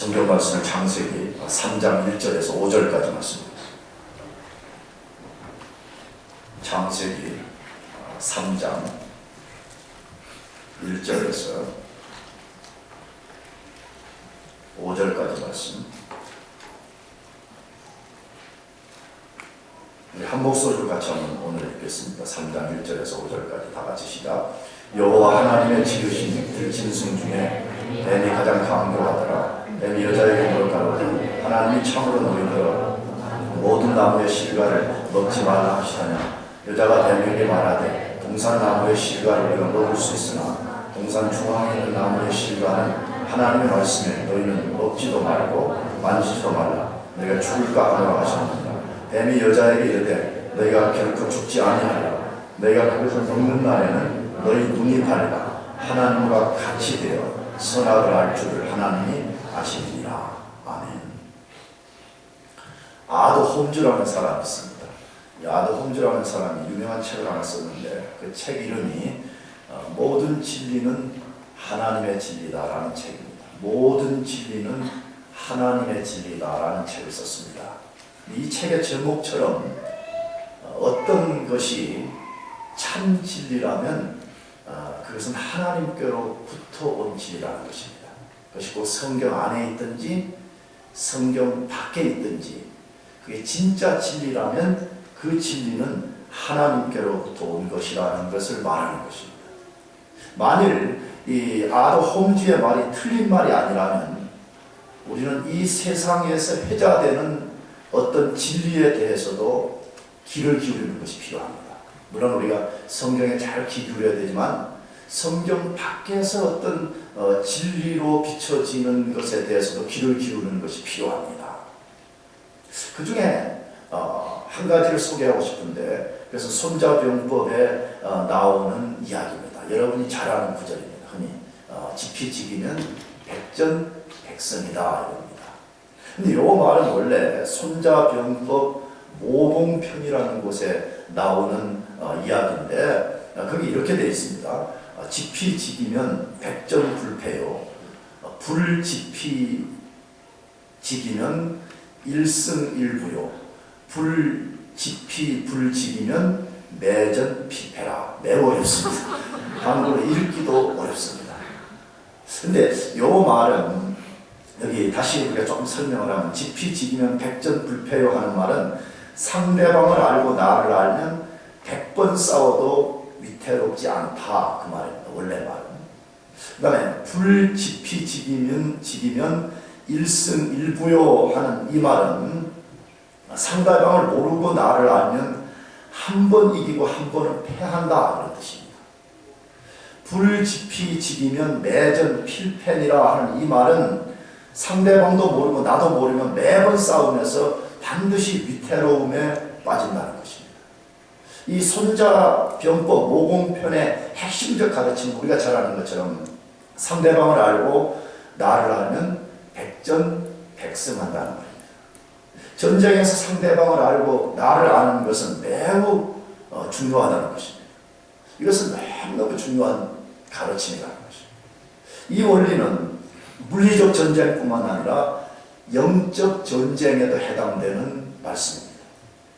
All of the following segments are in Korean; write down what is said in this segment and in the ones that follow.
성경 말씀은 창세기 3장 1절에서 5절까지 말씀입니다. 창세기 3장 1절에서 5절까지 말씀. 우리 한 목소리로 같이 한번 오늘 읽겠습니다. 3장 1절에서 5절까지 다 같이 시작. 여호와 하나님의 지으신 들짐승 중에 뱀이 가장 강교하더라. 뱀이 여자에게 물어 가로되 하나님이 참으로 너희들어 모든 나무의 실과를 먹지 말라 하시다냐. 여자가 뱀에게 말하되 동산 나무의 실과를 우리가 먹을 수 있으나 동산 중앙에 있는 나무의 실과는 하나님의 말씀에 너희는 먹지도 말고 만지지도 말라. 너희가 죽을까 하노라 하셨느니라. 뱀이 여자에게 이르되 너희가 결코 죽지 아니하리라. 너희가 그것을 먹는 날에는 너희 눈이 밝아 하나님과 같이 되어 선악을 알 줄을 하나님이 아시리라. 아멘. 아드 홈즈라는 사람이 있습니다. 이 아드 홈즈라는 사람이 유명한 책을 하나 썼는데 그 책 이름이 모든 진리는 하나님의 진리다라는 책입니다. 모든 진리는 하나님의 진리다라는 책을 썼습니다. 이 책의 제목처럼 어떤 것이 참 진리라면 그것은 하나님께로부터 온 진리라는 것입니다. 그것이 곧 성경 안에 있든지 성경 밖에 있든지 그게 진짜 진리라면 그 진리는 하나님께로부터 온 것이라는 것을 말하는 것입니다. 만일 이 아더 홈즈의 말이 틀린 말이 아니라면 우리는 이 세상에서 회자되는 어떤 진리에 대해서도 귀를 기울이는 것이 필요합니다. 물론 우리가 성경에 잘 귀 기울여야 되지만 성경 밖에서 어떤 진리로 비춰지는 것에 대해서도 귀를 기울이는 것이 필요합니다. 그 중에 한 가지를 소개하고 싶은데 그래서 손자병법에 나오는 이야기입니다. 여러분이 잘 아는 구절입니다. 흔히 지피지기면 백전백승이다 이겁니다. 근데 이 말은 원래 손자병법 모공편이라는 곳에 나오는 이야기인데 거기 이렇게 되어 있습니다. 지피지기면 백전불패요. 불지피지기면 일승일부요. 불지피불지기면 매전피패라. 매우 어렵습니다. 한국어로 읽기도 어렵습니다. 근데 이 말은 여기 다시 우리가 조금 설명을 하면 지피지기면 백전불패요 하는 말은 상대방을 알고 나를 알면 100번 싸워도 위태롭지 않다 그 말입니다. 원래 말은. 그 다음에 불지피지기면 일승일부요 하는 이 말은 상대방을 모르고 나를 알면 한 번 이기고 한 번은 패한다 그런 뜻입니다. 불지피지기면 매전필패니라 하는 이 말은 상대방도 모르고 나도 모르면 매번 싸우면서 반드시 위태로움에 빠진다는 것입니다. 이 손자병법 모공편의 핵심적 가르침은 우리가 잘 아는 것처럼 상대방을 알고 나를 알면 백전백승한다는 말입니다. 전쟁에서 상대방을 알고 나를 아는 것은 매우 중요하다는 것입니다. 이것은 너무너무 중요한 가르침이라는 것입니다. 이 원리는 물리적 전쟁뿐만 아니라 영적 전쟁에도 해당되는 말씀입니다.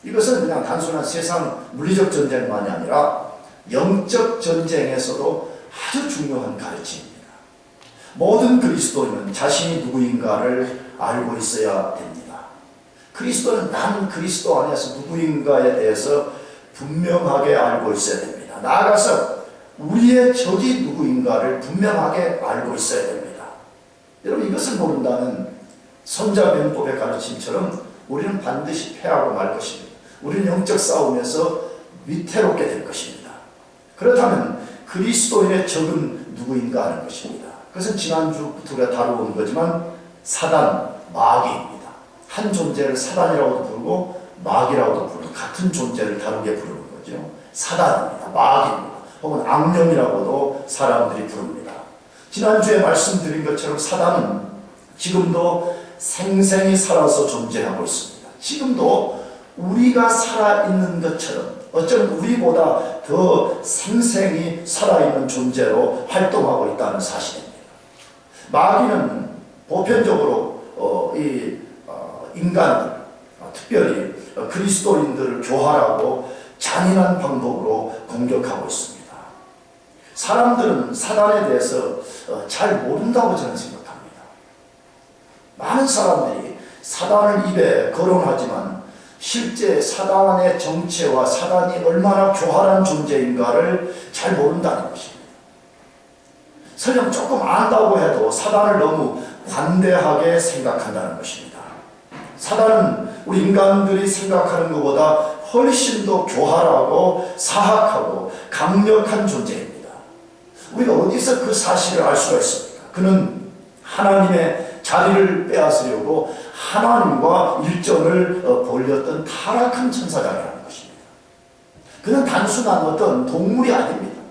이것은 그냥 단순한 세상 물리적 전쟁만이 아니라 영적 전쟁에서도 아주 중요한 가르침입니다. 모든 그리스도인은 자신이 누구인가를 알고 있어야 됩니다. 그리스도는 나는 그리스도 안에서 누구인가에 대해서 분명하게 알고 있어야 됩니다. 나아가서 우리의 적이 누구인가를 분명하게 알고 있어야 됩니다. 여러분 이것을 모른다면 손자병법의 가르침처럼 우리는 반드시 패하고 말 것입니다. 우리는 영적 싸움에서 위태롭게 될 것입니다. 그렇다면 그리스도인의 적은 누구인가 하는 것입니다. 그것은 지난주부터 우리가 다루어온 거지만 사단, 마귀입니다. 한 존재를 사단이라고도 부르고 마귀라고도 부르고 같은 존재를 다르게 부르는 거죠. 사단입니다. 마귀입니다. 혹은 악령이라고도 사람들이 부릅니다. 지난주에 말씀드린 것처럼 사단은 지금도 생생히 살아서 존재하고 있습니다. 지금도 우리가 살아있는 것처럼 어쩌면 우리보다 더 생생히 살아있는 존재로 활동하고 있다는 사실입니다. 마귀는 보편적으로 인간들, 특별히 그리스도인들을 교활하고 잔인한 방법으로 공격하고 있습니다. 사람들은 사단에 대해서 잘 모른다고 저는 생각합니다. 많은 사람들이 사단을 입에 거론하지만 실제 사단의 정체와 사단이 얼마나 교활한 존재인가를 잘 모른다는 것입니다. 설령 조금 안다고 해도 사단을 너무 관대하게 생각한다는 것입니다. 사단은 우리 인간들이 생각하는 것보다 훨씬 더 교활하고 사악하고 강력한 존재입니다. 우리가 어디서 그 사실을 알 수가 있습니까? 그는 하나님의 자리를 빼앗으려고 하나님과 일정을 벌였던 타락한 천사장이라는 것입니다. 그는 단순한 어떤 동물이 아닙니다.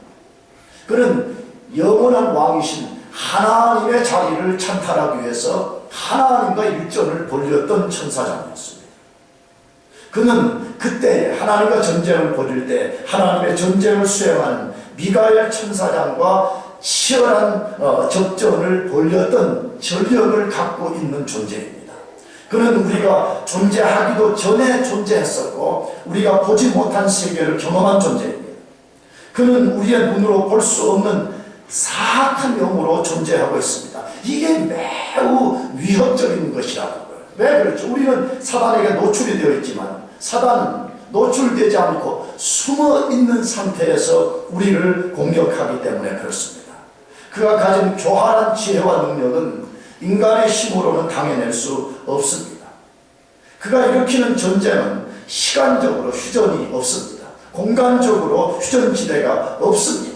그는 영원한 왕이신 하나님의 자리를 찬탈하기 위해서 하나님과 일정을 벌였던 천사장이었습니다. 그는 그때 하나님과 전쟁을 벌일 때 하나님의 전쟁을 수행하는 미가엘 천사장과 치열한 접전을 벌였던 전력을 갖고 있는 존재입니다. 그는 우리가 존재하기도 전에 존재했었고 우리가 보지 못한 세계를 경험한 존재입니다. 그는 우리의 눈으로 볼 수 없는 사악한 영으로 존재하고 있습니다. 이게 매우 위협적인 것이라는 거예요. 왜 그렇죠? 우리는 사단에게 노출이 되어 있지만 사단은 노출되지 않고 숨어 있는 상태에서 우리를 공격하기 때문에 그렇습니다. 그가 가진 교활한 지혜와 능력은 인간의 힘으로는 당해낼 수 없습니다. 그가 일으키는 전쟁은 시간적으로 휴전이 없습니다. 공간적으로 휴전지대가 없습니다.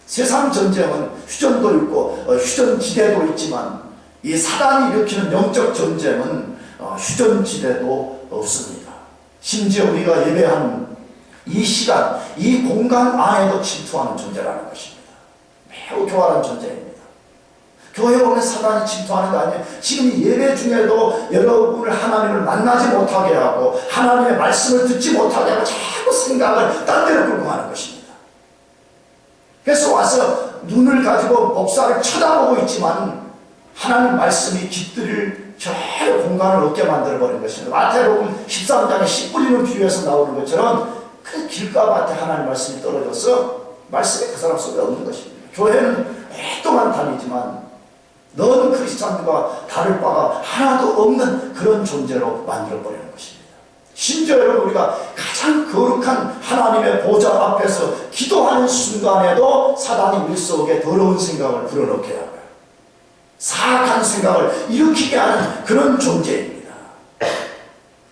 세상 전쟁은 휴전도 있고 휴전지대도 있지만 이 사단이 일으키는 영적 전쟁은 휴전지대도 없습니다. 심지어 우리가 예배하는 이 시간, 이 공간 안에도 침투하는 존재라는 것입니다. 매우 교활한 존재입니다. 교회 오면 사단이 침투하는 거 아니에요. 지금 예배 중에도 여러분을 하나님을 만나지 못하게 하고 하나님의 말씀을 듣지 못하게 하고 자꾸 생각을 딴 데로 끌고 가는 것입니다. 그래서 와서 눈을 가지고 목사를 쳐다보고 있지만 하나님 말씀이 깃들일 저 공간을 없게 만들어버린 것입니다. 마태복음 13장에 씨 뿌리는 비유에서 나오는 것처럼 그 길가밭에 하나님 말씀이 떨어져서 말씀이 그 사람 속에 없는 것입니다. 교회는 오랫동안 다니지만 넌 크리스찬과 다를 바가 하나도 없는 그런 존재로 만들어버리는 것입니다. 심지어 여러분 우리가 가장 거룩한 하나님의 보좌 앞에서 기도하는 순간에도 사단이 우리 속에 더러운 생각을 불어넣게 하고요. 사악한 생각을 일으키게 하는 그런 존재입니다.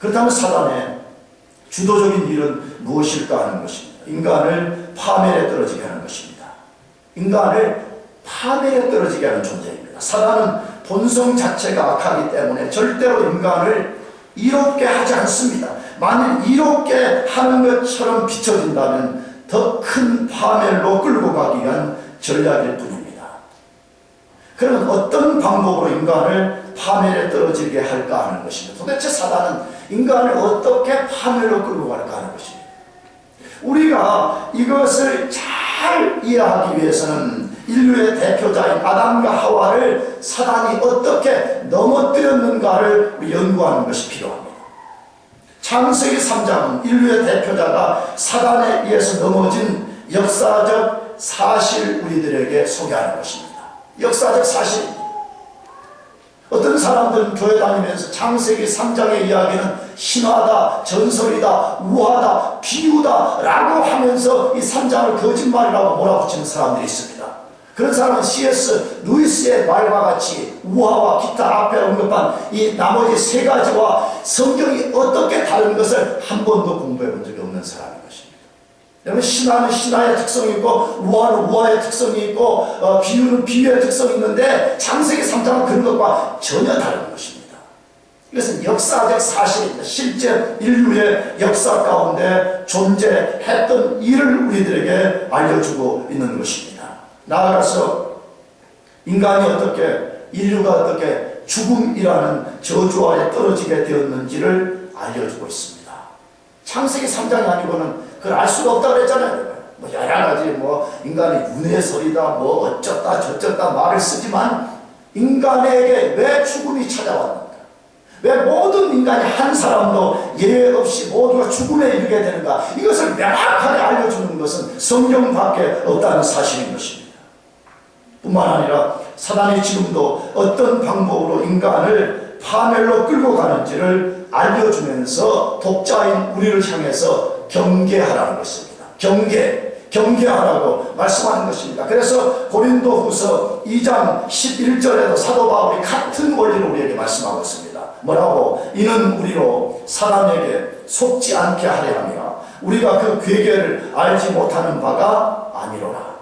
그렇다면 사단의 주도적인 일은 무엇일까 하는 것입니다. 인간을 파멸에 떨어지게 하는 것입니다. 인간을 파멸에 떨어지게 하는 존재입니다. 사단은 본성 자체가 악하기 때문에 절대로 인간을 이롭게 하지 않습니다. 만일 이롭게 하는 것처럼 비춰진다면 더 큰 파멸로 끌고 가기 위한 전략일 뿐입니다. 그러면 어떤 방법으로 인간을 파멸에 떨어지게 할까 하는 것입니다. 도대체 사단은 인간을 어떻게 파멸로 끌고 갈까 하는 것입니다. 우리가 이것을 잘 이해하기 위해서는 인류의 대표자인 아담과 하와를 사단이 어떻게 넘어뜨렸는가를 연구하는 것이 필요합니다. 창세기 3장은 인류의 대표자가 사단에 의해서 넘어진 역사적 사실 우리들에게 소개하는 것입니다. 역사적 사실입니다. 어떤 사람들은 교회 다니면서 창세기 3장의 이야기는 신화다, 전설이다, 우화다, 비유다 라고 하면서 이 3장을 거짓말이라고 몰아붙이는 사람들이 있습니다. 그런 사람은 C.S. 루이스의 말과 같이 우화와 기타 앞에 언급한 이 나머지 세 가지와 성경이 어떻게 다른 것을 한 번도 공부해 본 적이 없는 사람인 것입니다. 여러분, 신화는 신화의 특성이 있고 우화는 우화의 특성이 있고 비유는 비유의 특성이 있는데 창세기 3장은 그런 것과 전혀 다른 것입니다. 이것은 역사적 사실입니다. 실제 인류의 역사 가운데 존재했던 일을 우리들에게 알려주고 있는 것입니다. 나아가서 인간이 어떻게 인류가 어떻게 죽음이라는 저주아에 떨어지게 되었는지를 알려주고 있습니다. 창세기 3장이 아니고는 그걸 알 수가 없다고 그랬잖아요. 뭐 여러 가지 인간의 윤회설이다 어쩌다 저쩌다 말을 쓰지만 인간에게 왜 죽음이 찾아왔는가? 왜 모든 인간이 한 사람도 예외 없이 모두가 죽음에 이르게 되는가? 이것을 명확하게 알려주는 것은 성경밖에 없다는 사실인 것입니다. 뿐만 아니라 사단이 지금도 어떤 방법으로 인간을 파멸로 끌고 가는지를 알려주면서 독자인 우리를 향해서 경계하라는 것입니다. 경계하라고 말씀하는 것입니다. 그래서 고린도후서 2장 11절에도 사도 바울이 같은 원리를 우리에게 말씀하고 있습니다. 뭐라고? 이는 우리로 사람에게 속지 않게 하려 함이라. 우리가 그 괴계를 알지 못하는 바가 아니로라.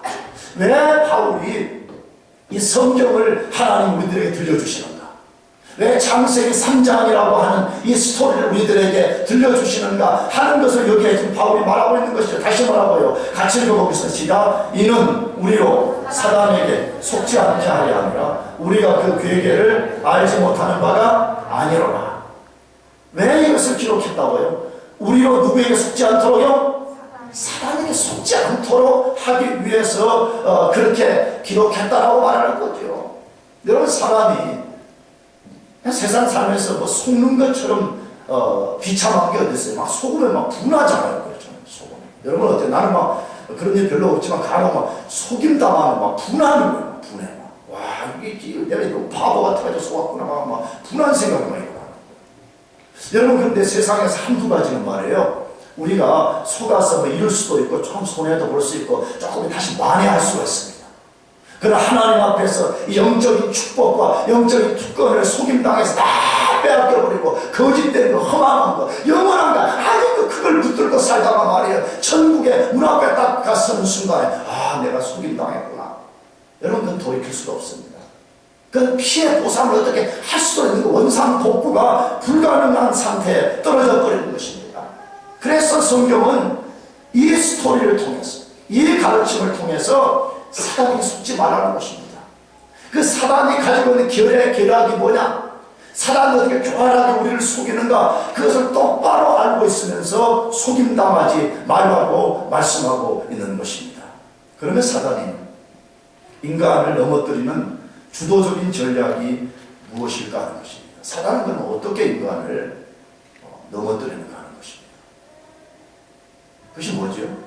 왜 바울이 이 성경을 하나님 우리들에게 들려주시는가? 왜 창세기 3장이라고 하는 이 스토리를 우리들에게 들려주시는가 하는 것을 여기에 지금 바울이 말하고 있는 것이죠. 다시 말하고요. 같이 읽어보겠습니다. 이는 우리로 사단에게 속지 않게 하려 함이라. 우리가 그 괴계를 알지 못하는 바가 아니로라. 왜 이것을 기록했다고요? 우리로 누구에게 속지 않도록요? 사단에게 속지 않도록 하기 위해서 그렇게 기록했다라고 말하는 거죠. 여러분, 사람이 세상 살면서 뭐 속는 것처럼 비참한 게 어디 있어요? 막 속으면 막 분하잖아요. 그렇죠? 속으면. 여러분 어때요? 나는 막 그런 일 별로 없지만 간혹 막 속임 당하면 막 분하는 거예요. 막 분해. 막. 와, 이게 내가 이거 바보 같아가지고 속았구나. 막 분한 생각이 막 일어나는 거예요. 여러분, 그런데 세상에서 한두 가지는 말이에요. 우리가 속아서 뭐 이럴 수도 있고 좀 손해도 볼 수 있고 조금 다시 만회할 수가 있습니다. 그러나 하나님 앞에서 이 영적인 축복과 영적인 특권을 속임당해서 다 빼앗겨버리고 거짓된 거, 험한 거, 영원한 거 아직도 그걸 붙들고 살다가 말이에요. 천국의 문 앞에 딱 갔는 순간에 아, 내가 속임당했구나. 여러분, 그건 돌이킬 수가 없습니다. 그건 피해 보상을 어떻게 할 수도 있는 원상 복구가 불가능한 상태에 떨어져 버리는 것입니다. 그래서 성경은 이 스토리를 통해서, 이 가르침을 통해서 사단에게 속지 말라는 것입니다. 그 사단이 가지고 있는 결학이 뭐냐? 사단이 어떻게 교활하게 우리를 속이는가? 그것을 똑바로 알고 있으면서 속임당하지 말라고 말씀하고 있는 것입니다. 그러면 사단이 인간을 넘어뜨리는 주도적인 전략이 무엇일까 하는 것입니다. 사단은 그럼 어떻게 인간을 넘어뜨리는가 하는 것입니다. 그것이 뭐죠?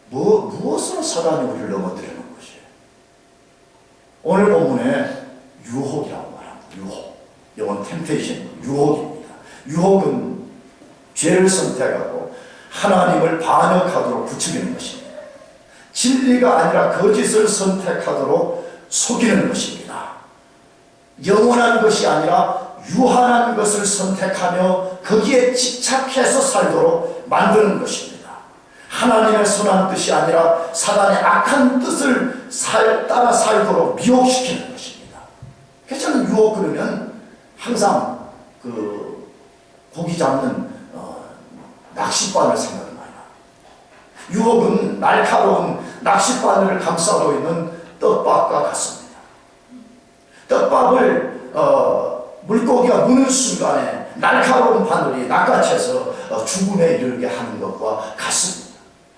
무엇으로 사단이 우리를 넘어뜨리는 것이에요? 오늘 본문에 유혹이라고 말합니다. 유혹. 영어는 temptation, 유혹입니다. 유혹은 죄를 선택하고 하나님을 반역하도록 부추기는 것입니다. 진리가 아니라 거짓을 선택하도록 속이는 것입니다. 영원한 것이 아니라 유한한 것을 선택하며 거기에 집착해서 살도록 만드는 것입니다. 하나님의 선한 뜻이 아니라 사단의 악한 뜻을 따라 살도록 미혹시키는 것입니다. 그래서 저는 유혹 그러면 항상 그 고기 잡는 낚싯바늘 생각이 많이 나요. 유혹은 날카로운 낚싯바늘을 감싸고 있는 떡밥과 같습니다. 떡밥을 물고기가 무는 순간에 날카로운 바늘이 낚아채서 죽음에 이르게 하는 것과 같습니다.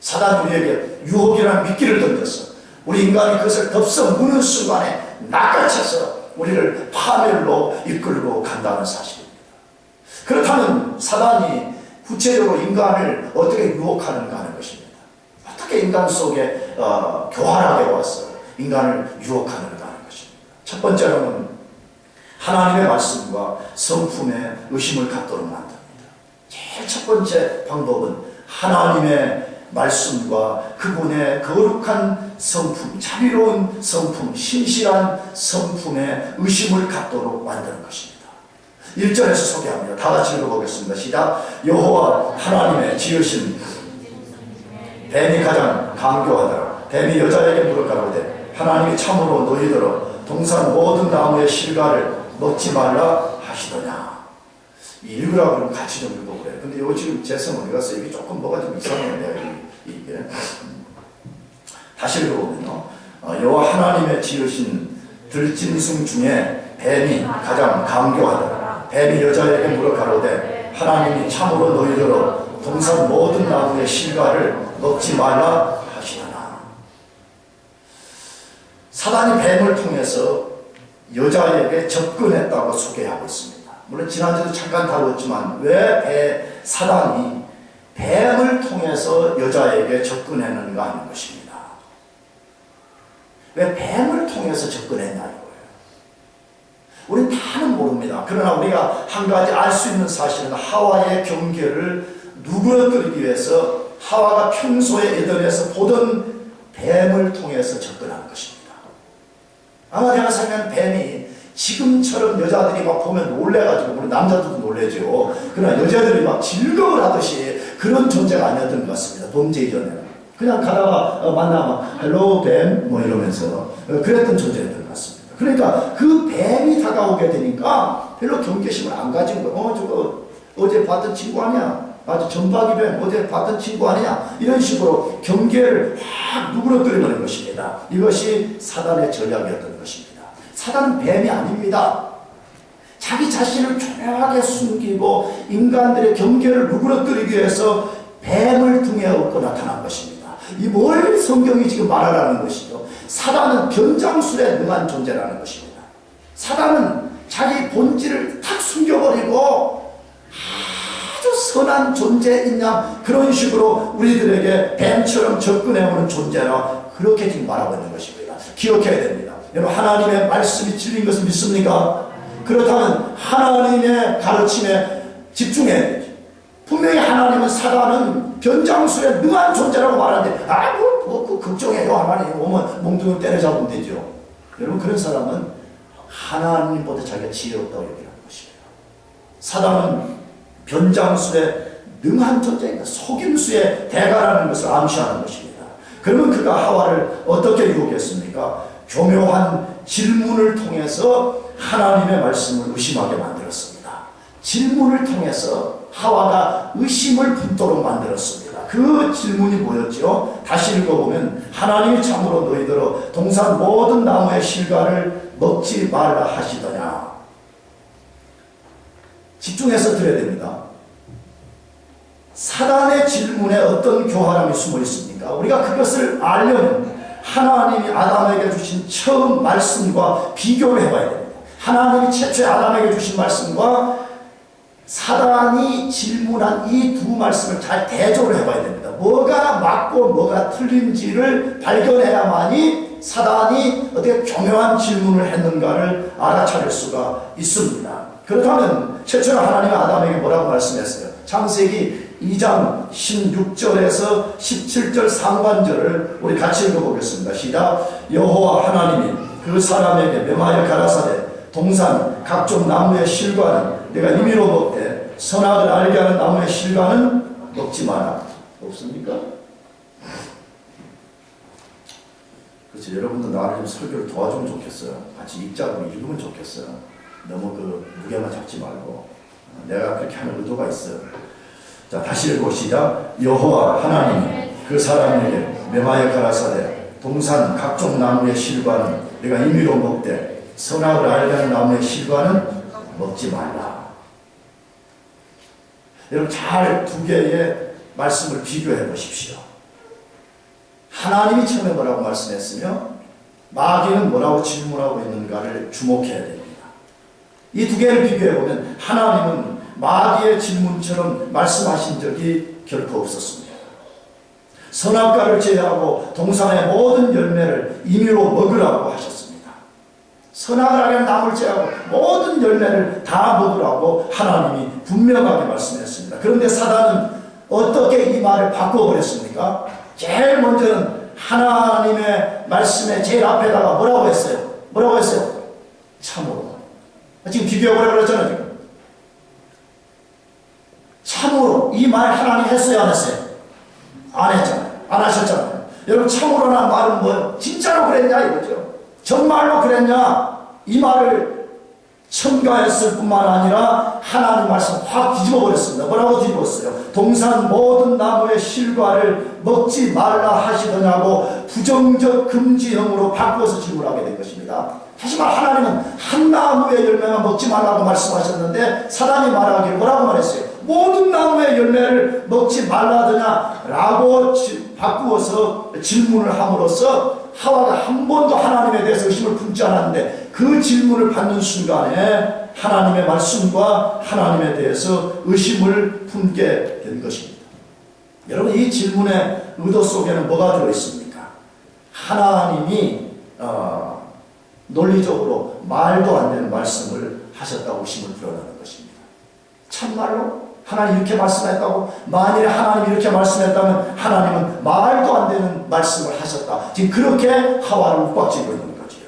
사단이 우리에게 유혹이라는 미끼를 던져서 우리 인간이 그것을 덥석 무는 순간에 낚아채서 우리를 파멸로 이끌고 간다는 사실입니다. 그렇다면 사단이 구체적으로 인간을 어떻게 유혹하는가 하는 것입니다. 어떻게 인간 속에 교활하게 와서 인간을 유혹하는가 하는 것입니다. 첫 번째로는 하나님의 말씀과 성품에 의심을 갖도록 만듭니다. 제일 첫 번째 방법은 하나님의 말씀과 그분의 거룩한 성품, 자비로운 성품, 신실한 성품에 의심을 갖도록 만드는 것입니다. 1절에서 소개합니다. 다 같이 읽어보겠습니다. 시작. 여호와 하나님의 지으신 뱀이 가장 강교하더라. 뱀이 여자에게 물어 가로되 하나님이 참으로 너희더러 동산 모든 나무의 실과를 먹지 말라 하시더냐. 읽으라 그러면 같이 좀 읽어보래요. 근데 이거 지금 재성 어디 갔어요? 이게 조금 뭐가 좀 이상해요. 이게. 다시 읽어보면요. 여호와 하나님의 지으신 들짐승 중에 뱀이 가장 강교하더라. 뱀이 여자에게 물어 가로되 하나님이 참으로 너희더러 동산 모든 나무의 실과를 먹지 말라 하시더라. 사단이 뱀을 통해서 여자에게 접근했다고 소개하고 있습니다. 물론 지난주도 잠깐 다루었지만 왜 사단이 뱀을 통해서 여자에게 접근했는가 하는 것입니다. 왜 뱀을 통해서 접근했냐 이거예요. 우리는 다는 모릅니다. 그러나 우리가 한 가지 알 수 있는 사실은 하와의 경계를 누그러뜨리기 위해서 하와가 평소에 에덴에서 보던 뱀을 통해서 접근한 것입니다. 아마 제가 생각하는 뱀이 지금처럼 여자들이 막 보면 놀래가지고, 물론 남자들도 놀래죠. 그러나 여자들이 막 즐거워 하듯이 그런 존재가 아니었던 것 같습니다. 범죄 이전에는. 그냥 가다가 만나면 헬로 뱀 뭐 이러면서 그랬던 존재였던 것 같습니다. 그러니까 그 뱀이 다가오게 되니까 별로 경계심을 안 가진 거예요. 저거 어제 봤던 친구 아니야? 아주 전박이 뱀 어제 봤던 친구 아니야? 이런 식으로 경계를 확 누그러뜨리는 것입니다. 이것이 사단의 전략이었던 것입니다. 사단은 뱀이 아닙니다. 자기 자신을 조용하게 숨기고 인간들의 경계를 누그러뜨리기 위해서 뱀을 등에 업고 나타난 것입니다. 이 뭘 성경이 지금 말하라는 것이죠. 사단은 변장술에 능한 존재라는 것입니다. 사단은 자기 본질을 탁 숨겨버리고 아주 선한 존재이냐 그런 식으로 우리들에게 뱀처럼 접근해오는 존재라 그렇게 지금 말하고 있는 것입니다. 기억해야 됩니다. 여러분 하나님의 말씀이 진리인 것을 믿습니까? 그렇다면 하나님의 가르침에 집중해야 되죠. 분명히 하나님은 사단은 변장술에 능한 존재라고 말하는데 그 걱정해요. 하나님 오면 몽둥이 때려잡으면 되죠. 여러분 그런 사람은 하나님보다 자기가 지혜롭다고 얘기하는 것입니다. 사단은 변장술에 능한 존재입니다. 속임수에 대가라는 것을 암시하는 것입니다. 그러면 그가 하와를 어떻게 유혹했습니까? 교묘한 질문을 통해서 하나님의 말씀을 의심하게 만들었습니다. 질문을 통해서 하와가 의심을 품도록 만들었습니다. 그 질문이 뭐였죠? 다시 읽어보면 하나님이 참으로 너희들어 동산 모든 나무의 실과를 먹지 말라 하시더냐. 집중해서 들어야 됩니다. 사단의 질문에 어떤 교활함이 숨어 있습니까? 우리가 그것을 알려면 하나님이 아담에게 주신 처음 말씀과 비교를 해봐야 됩니다. 하나님이 최초에 아담에게 주신 말씀과 사단이 질문한 이 두 말씀을 잘 대조를 해봐야 됩니다. 뭐가 맞고 뭐가 틀린지를 발견해야만이 사단이 어떻게 교묘한 질문을 했는가를 알아차릴 수가 있습니다. 그렇다면 최초로 하나님이 아담에게 뭐라고 말씀했어요? 창세기 2장 16절에서 17절 상반절을 우리 같이 읽어보겠습니다. 시작. 여호와 하나님이 그 사람에게 명하여 가라사대 동산 각종 나무의 실과는 내가 임의로 먹되 선악을 알게 하는 나무의 실과는 먹지 마라. 없습니까? 그렇죠. 여러분도 나를 좀 설교를 도와주면 좋겠어요. 같이 읽자고 읽으면 좋겠어요. 너무 그 무게만 잡지 말고. 내가 그렇게 하는 의도가 있어요. 자, 다시 읽어봅시다. 여호와 하나님이 그 사람에게 명하여 가라사대 동산 각종 나무의 실과는 내가 임의로 먹되 선악을 알게 하는 나무의 실과는 먹지 말라. 여러분 잘 두 개의 말씀을 비교해 보십시오. 하나님이 처음에 뭐라고 말씀했으며 마귀는 뭐라고 질문하고 있는가를 주목해야 됩니다. 이 두 개를 비교해 보면 하나님은 마귀의 질문처럼 말씀하신 적이 결코 없었습니다. 선악과를 제외하고 동산의 모든 열매를 임의로 먹으라고 하셨습니다. 선악을 하는 나무를 제외하고 모든 열매를 다 먹으라고 하나님이 분명하게 말씀했습니다. 그런데 사단은 어떻게 이 말을 바꿔버렸습니까? 제일 먼저는 하나님의 말씀에 제일 앞에다가 뭐라고 했어요? 뭐라고 했어요? 참으로. 지금 비교해보려고 그랬잖아요. 지금. 참으로. 이 말 하나님 했어요? 안 했어요? 안 했잖아요. 안 하셨잖아요. 여러분 참으로라는 말은 뭐예요? 진짜로 그랬냐 이거죠. 정말로 그랬냐? 이 말을 첨가했을 뿐만 아니라 하나님 말씀 확 뒤집어 버렸습니다. 뭐라고 뒤집었어요? 동산 모든 나무의 실과를 먹지 말라 하시더냐고 부정적 금지형으로 바꿔서 질문하게 된 것입니다. 하지만 하나님은 한 나무의 열매만 먹지 말라고 말씀하셨는데 사단이 말하기를 뭐라고 말했어요? 모든 나무의 열매를 먹지 말라더냐 라고 바꾸어서 질문을 함으로써 하와가 한 번도 하나님에 대해서 의심을 품지 않았는데 그 질문을 받는 순간에 하나님의 말씀과 하나님에 대해서 의심을 품게 된 것입니다. 여러분, 이 질문의 의도 속에는 뭐가 들어있습니까? 하나님이 논리적으로 말도 안 되는 말씀을 하셨다고 의심을 드러내는 것입니다. 참말로 하나님 이렇게 말씀했다고? 만일에 하나님이 이렇게 말씀했다면 하나님은 말도 안 되는 말씀을 하셨다. 지금 그렇게 하와를 윽박지고 있는 거지요.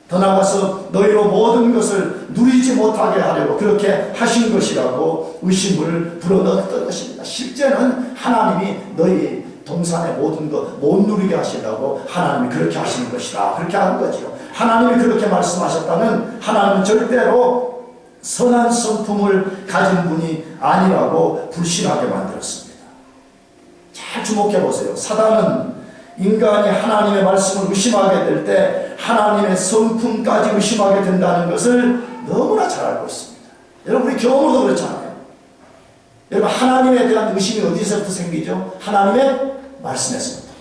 더 나아가서 너희로 모든 것을 누리지 못하게 하려고 그렇게 하신 것이라고 의심을 불어넣었던 것입니다. 실제는 하나님이 너희 동산의 모든 것 못 누리게 하시려고 하나님이 그렇게 하시는 것이다. 그렇게 하는 거지요. 하나님이 그렇게 말씀하셨다면 하나님은 절대로 선한 성품을 가진 분이 아니라고 불신하게 만들었습니다. 잘 주목해 보세요. 사단은 인간이 하나님의 말씀을 의심하게 될 때 하나님의 성품까지 의심하게 된다는 것을 너무나 잘 알고 있습니다. 여러분, 우리 경험으로도 그렇잖아요. 여러분, 하나님에 대한 의심이 어디서부터 생기죠? 하나님의 말씀에서부터.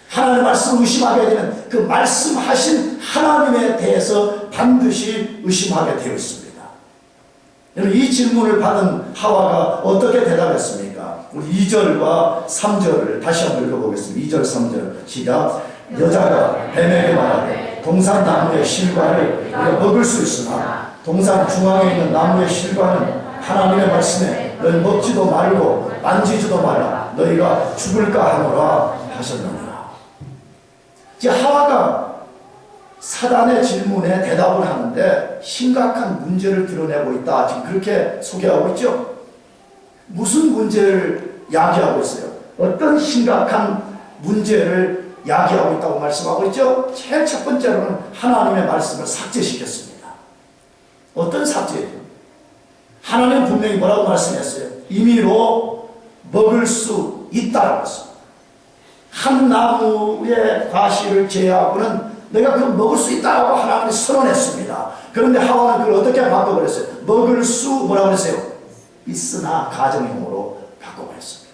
하나님의 말씀을 의심하게 되면 그 말씀하신 하나님에 대해서 반드시 의심하게 되어 있습니다. 여러분, 이 질문을 받은 하와가 어떻게 대답했습니까? 우리 2절과 3절을 다시 한번 읽어보겠습니다. 2절 3절 시작. 여자가 뱀에게 말하되 동산 나무의 실과를 우리가 먹을 수 있으나 동산 중앙에 있는 나무의 실과는 하나님의 말씀에 너희 먹지도 말고 만지지도 말라 너희가 죽을까 하노라 하셨느니라. 이제 하와가 사단의 질문에 대답을 하는데 심각한 문제를 드러내고 있다. 지금 그렇게 소개하고 있죠. 무슨 문제를 야기하고 있어요? 어떤 심각한 문제를 야기하고 있다고 말씀하고 있죠. 제일 첫 번째로는 하나님의 말씀을 삭제시켰습니다. 어떤 삭제예요? 하나님은 분명히 뭐라고 말씀했어요? 임의로 먹을 수 있다라고 했습니다. 한 나무의 과실을 제외하고는 내가 그걸 먹을 수 있다고 하나님이 선언했습니다. 그런데 하와는 그걸 어떻게 바꿔버렸어요? 먹을 수 뭐라고 그랬어요? 있으나 가정용으로 바꿔버렸습니다.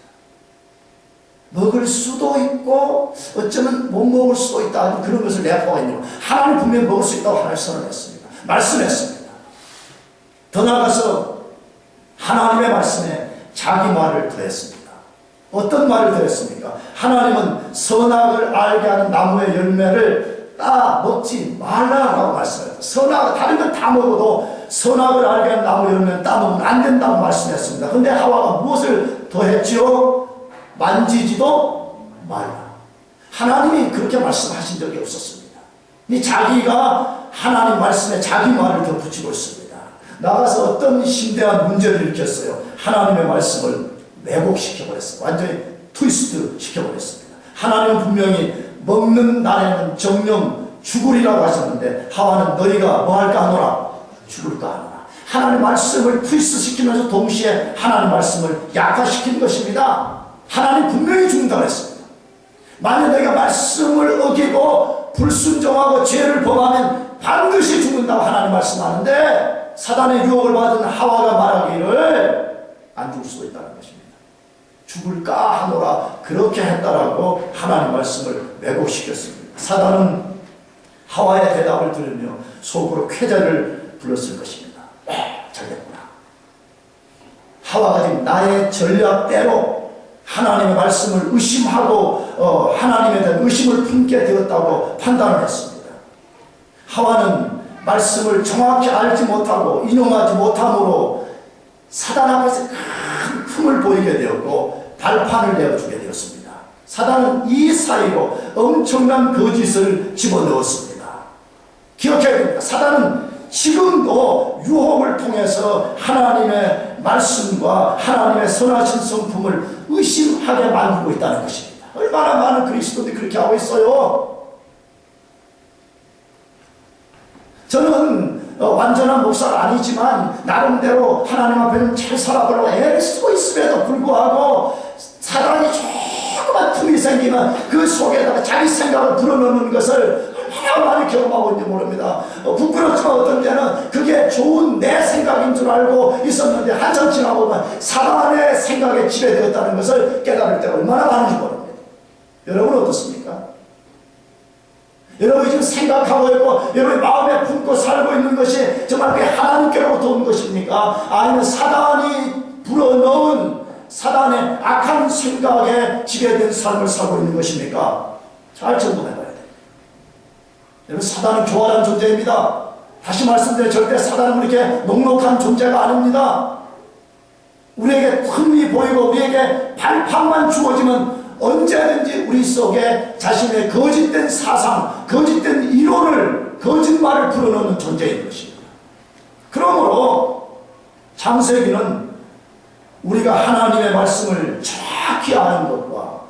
먹을 수도 있고 어쩌면 못 먹을 수도 있다. 그런 것을 내포하고 있는 거. 하나님 분명히 먹을 수 있다고 하나님 선언했습니다. 말씀했습니다. 더 나아가서 하나님의 말씀에 자기 말을 더했습니다. 어떤 말을 더했습니까? 하나님은 선악을 알게 하는 나무의 열매를 따 먹지 말라라고 말씀했어요. 선악, 다른 건 다 먹어도 선악을 알게 하는 나무 열매는 따 먹으면 안 된다고 말씀했습니다. 근데 하와가 무엇을 더했지요? 만지지도 말라. 하나님이 그렇게 말씀하신 적이 없었습니다. 이 자기가 하나님 말씀에 자기 말을 더 붙이고 있습니다. 나가서 어떤 심대한 문제를 일으켰어요. 하나님의 말씀을 왜곡시켜버렸어요. 완전히 트위스트 시켜버렸습니다. 하나님은 분명히 먹는 날에는 정령 죽으리라고 하셨는데 하와는 너희가 뭐 할까 하노라? 죽을까 하노라. 하나님 말씀을 트위스트 시키면서 동시에 하나님 말씀을 약화시킨 것입니다. 하나님 분명히 죽는다고 했습니다. 만약 너희가 말씀을 어기고 불순종하고 죄를 범하면 반드시 죽는다고 하나님 말씀하는데 사단의 유혹을 받은 하와가 말하기를 안 죽을 수도 있다는 것입니다. 죽을까 하노라 그렇게 했다라고 하나님 말씀을 왜곡시켰습니다. 사단은 하와의 대답을 들으며 속으로 쾌재를 불렀을 것입니다. 잘됐구나. 하와가 지금 나의 전략대로 하나님의 말씀을 의심하고 하나님에 대한 의심을 품게 되었다고 판단을 했습니다. 하와는 말씀을 정확히 알지 못하고 인용하지 못함으로 사단 앞에서 큰 틈을 보이게 되었고 발판을 내어주게 되었습니다. 사단은 이 사이로 엄청난 거짓을 집어넣었습니다. 기억해야 됩니다. 사단은 지금도 유혹을 통해서 하나님의 말씀과 하나님의 선하신 성품을 의심하게 만들고 있다는 것입니다. 얼마나 많은 그리스도들이 그렇게 하고 있어요. 저는 완전한 목사가 아니지만 나름대로 하나님 앞에는 잘 살아보려고 애를 쓰고 있음에도 불구하고 사단이 조그만 틈이 생기면 그 속에다가 자기 생각을 불어넣는 것을 얼마나 많이 경험하고 있는지 모릅니다. 부끄럽지만 어떤 때는 그게 좋은 내 생각인 줄 알고 있었는데 한참 지나고 보면 사단의 생각에 지배되었다는 것을 깨달을 때가 얼마나 많은지 모릅니다. 여러분은 어떻습니까? 여러분이 지금 생각하고 있고 여러분이 마음에 품고 살고 있는 것이 정말 그게 하나님 것입니까? 아니면 사단이 불어넣은 사단의 악한 생각에 지배된 삶을 살고 있는 것입니까? 잘 점검해 봐야 돼요. 여러분, 사단은 교활한 존재입니다. 다시 말씀드려, 절대 사단은 그렇게 녹록한 존재가 아닙니다. 우리에게 흠이 보이고 우리에게 발판만 주어지면 언제든지 우리 속에 자신의 거짓된 사상, 거짓된 이론을, 거짓말을 불어넣는 존재인 것입니다. 그러므로 창세기는 우리가 하나님의 말씀을 정확히 아는 것과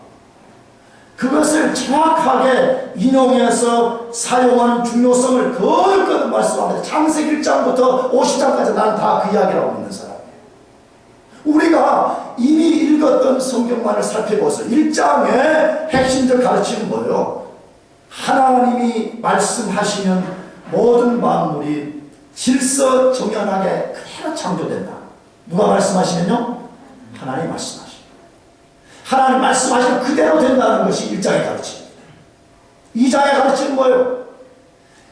그것을 정확하게 인용해서 사용하는 중요성을 거듭거듭 말씀합니다. 창세기 1장부터 50장까지 나는 다 그 이야기라고 믿는 사람이에요. 우리가 이미 읽었던 성경만을 살펴보서 1장의 핵심적 가르침은 뭐예요? 하나님이 말씀하시면 모든 만물이 질서정연하게 그대로 창조된다. 누가 말씀하시면요? 하나님 말씀하시면. 하나님 말씀하시면 그대로 된다는 것이 1장의 가르침입니다. 2장의 가르침은 뭐예요?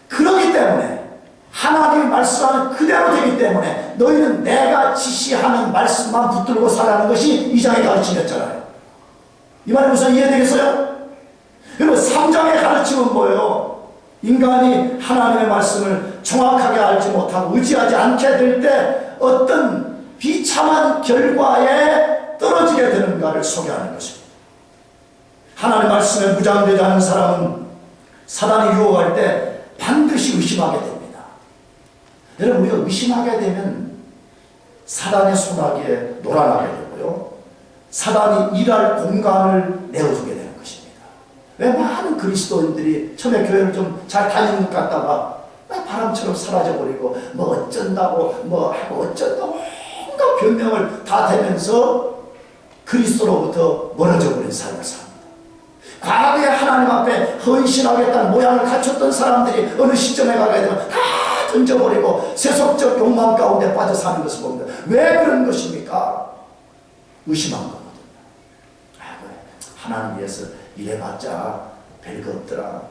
그러기 때문에 하나님이 말씀하는 그대로 되기 때문에 너희는 내가 지시하는 말씀만 붙들고 살라는 것이 2장의 가르침이었잖아요. 이 말이 무슨 이해되겠어요? 그리고 3장의 가르침은 뭐예요? 인간이 하나님의 말씀을 정확하게 알지 못하고 의지하지 않게 될 때 어떤 비참한 결과에 떨어지게 되는가를 소개하는 것입니다. 하나님 말씀에 무장되지 않은 사람은 사단이 유혹할 때 반드시 의심하게 됩니다. 여러분, 우리가 의심하게 되면 사단의 소나기에 놀아나게 되고요, 사단이 일할 공간을 내어주게 되는 것입니다. 왜 많은 그리스도인들이 처음에 교회를 좀 잘 다니는 것 같다가 바람처럼 사라져버리고 뭐 어쩐다고 뭐 하고 어쩐다고 온갖 변명을 다 대면서 그리스도로부터 멀어져 버린 삶을 삽니다. 과거에 하나님 앞에 헌신하겠다는 모양을 갖췄던 사람들이 어느 시점에 가게 되면 다 던져버리고 세속적 욕망 가운데 빠져 사는 것을 봅니다. 왜 그런 것입니까? 의심한 거거든요. 하나님 위해서 일해봤자 별거 없더라.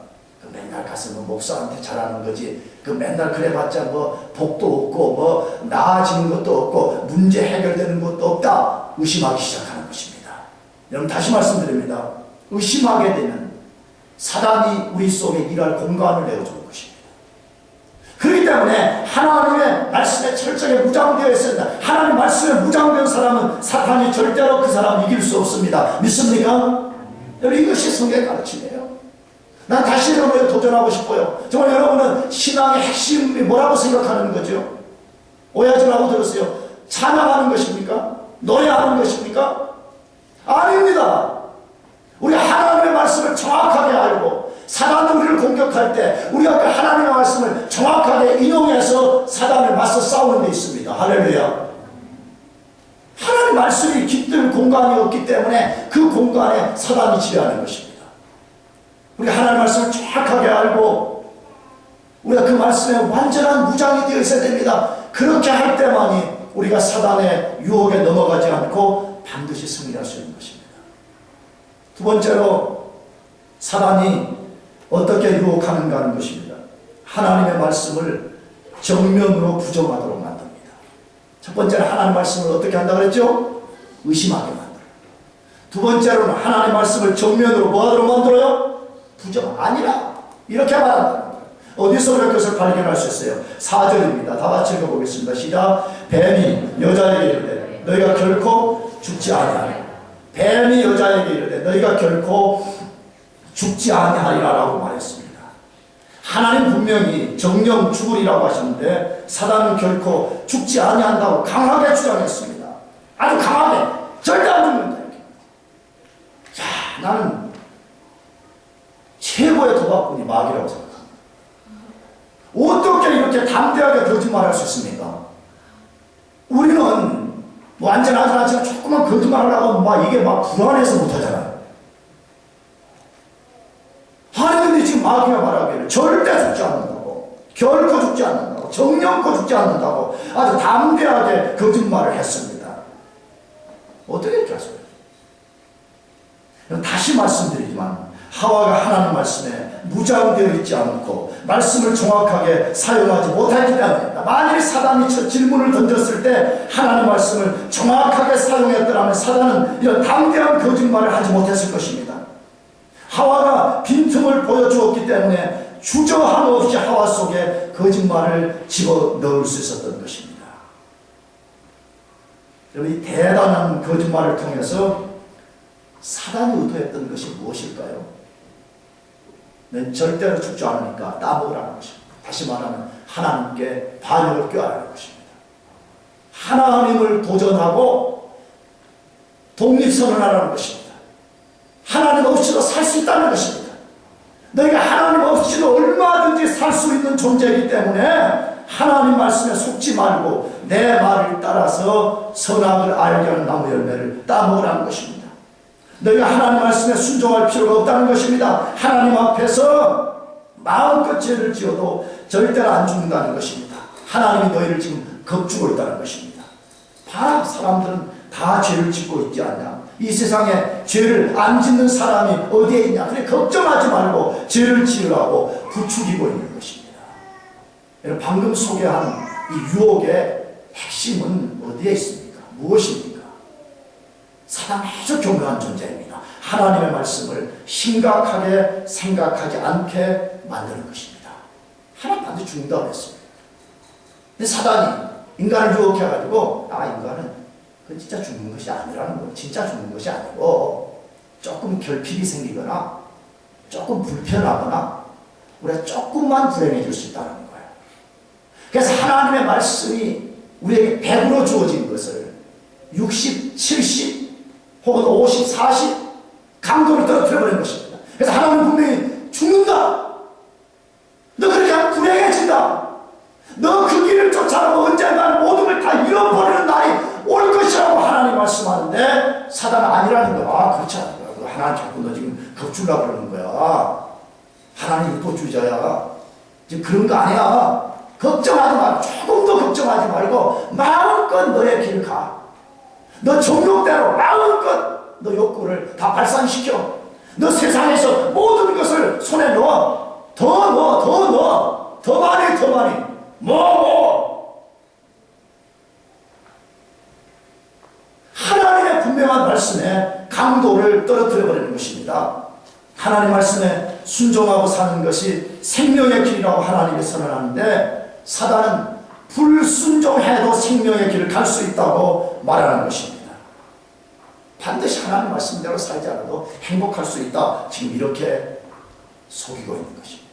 그 맨날 가서 뭐 목사한테 잘하는 거지. 그 맨날 그래봤자 뭐 복도 없고 뭐 나아지는 것도 없고 문제 해결되는 것도 없다. 의심하기 시작하는 것입니다. 여러분, 다시 말씀드립니다. 의심하게 되면 사단이 우리 속에 일할 공간을 내어주는 것입니다. 그렇기 때문에 하나님의 말씀에 철저하게 무장되어 있습니다. 하나님 말씀에 무장된 사람은 사탄이 절대로 그 사람을 이길 수 없습니다. 믿습니까? 여러분, 이것이 성경의 가르침이에요. 난 다시 여러분에게 도전하고 싶어요. 정말 여러분은 신앙의 핵심이 뭐라고 생각하는 거죠? 오해하지 말고 들으세요. 찬양하는 것입니까? 노래하는 것입니까? 아닙니다. 우리 하나님의 말씀을 정확하게 알고 사단이 우리를 공격할 때 우리가 그 하나님의 말씀을 정확하게 인용해서 사단을 맞서 싸우는 데 있습니다. 할렐루야. 하나님 말씀이 깃들 공간이 없기 때문에 그 공간에 사단이 지배하는 것입니다. 우리가 하나님 말씀을 정확하게 알고 우리가 그 말씀에 완전한 무장이 되어 있어야 됩니다. 그렇게 할 때만이 우리가 사단의 유혹에 넘어가지 않고 반드시 승리할 수 있는 것입니다. 두 번째로 사단이 어떻게 유혹하는가 하는 것입니다. 하나님의 말씀을 정면으로 부정하도록 만듭니다. 첫 번째는 하나님의 말씀을 어떻게 한다고 그랬죠? 의심하게 만들어요. 두 번째로는 하나님의 말씀을 정면으로 뭐 하도록 만들어요? 부정 아니라 이렇게 말한다는 거예요. 어디서 우리가 그것을 발견할 수 있어요? 4절입니다. 다 같이 읽어보겠습니다. 시작. 뱀이 여자에게 이르되 너희가 결코 죽지 아니하리라. 뱀이 여자에게 이르되 너희가 결코 죽지 아니하리라 라고 말했습니다. 하나님 분명히 정령 죽으리라고 하셨는데 사단은 결코 죽지 아니한다고 강하게 주장했습니다. 아주 강하게 절대 안 죽는다. 자, 나는 최고의 도박꾼이 마귀라고 생각합니다. 어떻게 이렇게 담대하게 거짓말할 수 있습니까? 우리는 완전 하지 않지만 조금만 거짓말을 하고 막 이게 막 불안해서 못하잖아요. 아니 근데 지금 마귀가 말하기를 절대 죽지 않는다고, 결코 죽지 않는다고, 정령코 죽지 않는다고 아주 담대하게 거짓말을 했습니다. 어떻게 이렇게 하세요? 다시 말씀드리지만 하와가 하나님 말씀에 무장되어 있지 않고 말씀을 정확하게 사용하지 못했기 때문입니다. 만일 사단이 저 질문을 던졌을 때 하나님 말씀을 정확하게 사용했더라면 사단은 이런 담대한 거짓말을 하지 못했을 것입니다. 하와가 빈틈을 보여주었기 때문에 주저함 없이 하와 속에 거짓말을 집어넣을 수 있었던 것입니다. 여러분, 이 대단한 거짓말을 통해서 사단이 의도했던 것이 무엇일까요? 넌 절대로 죽지 않으니까 따먹으라는 것입니다. 다시 말하면 하나님께 반역을 꾀하라는 것입니다. 하나님을 도전하고 독립선언하라는 것입니다. 하나님 없이도 살 수 있다는 것입니다. 너희가 하나님 없이도 얼마든지 살 수 있는 존재이기 때문에 하나님 말씀에 속지 말고 내 말을 따라서 선악을 알게 하는 나무 열매를 따먹으라는 것입니다. 너희가 하나님 말씀에 순종할 필요가 없다는 것입니다. 하나님 앞에서 마음껏 죄를 지어도 절대로 안 죽는다는 것입니다. 하나님이 너희를 지금 겁주고 있다는 것입니다. 봐, 사람들은 다 죄를 짓고 있지 않냐? 이 세상에 죄를 안 짓는 사람이 어디에 있냐? 그래, 걱정하지 말고 죄를 지으라고 부추기고 있는 것입니다. 여러분, 방금 소개한 이 유혹의 핵심은 어디에 있습니까? 무엇입니까? 사단은 아주 교묘한 존재입니다. 하나님의 말씀을 심각하게 생각하지 않게 만드는 것입니다. 하나님 반드시 죽는다고 했습니다. 근데 사단이 인간을 유혹해가지고 인간은 그 진짜 죽는 것이 아니라는 거예요. 진짜 죽는 것이 아니고 조금 결핍이 생기거나 조금 불편하거나 우리가 조금만 불행해질 수 있다는 거예요. 그래서 하나님의 말씀이 우리에게 100으로 주어진 것을 60, 70 혹은 50, 40 강도를 떨어뜨려버린 것입니다. 그래서 하나님은 분명히 죽는다. 너 그렇게 하면 불행해진다. 너 그 길을 쫓아가면 언젠가는 모든 걸 다 잃어버리는 날이 올 것이라고 하나님 말씀하는데 사단은 아니라는 거야. 그렇지 않은 거야. 하나님 자꾸 너 지금 겁주려고 그러는 거야. 하나님 유도주의자야. 지금 그런 거 아니야. 걱정하지 마. 조금도 걱정하지 말고 마음껏 너의 길을 가. 너 정욕대로 마음껏 너 욕구를 다 발산시켜. 너 세상에서 모든 것을 손에 넣어. 더 넣어. 더 넣어. 더 많이 더 많이. 하나님의 분명한 말씀에 강도를 떨어뜨려버리는 것입니다. 하나님 말씀에 순종하고 사는 것이 생명의 길이라고 하나님이 선언하는데 사단은 불순종해도 생명의 길을 갈 수 있다고 말하는 것입니다. 반드시 하나님 말씀대로 살지 않아도 행복할 수 있다. 지금 이렇게 속이고 있는 것입니다.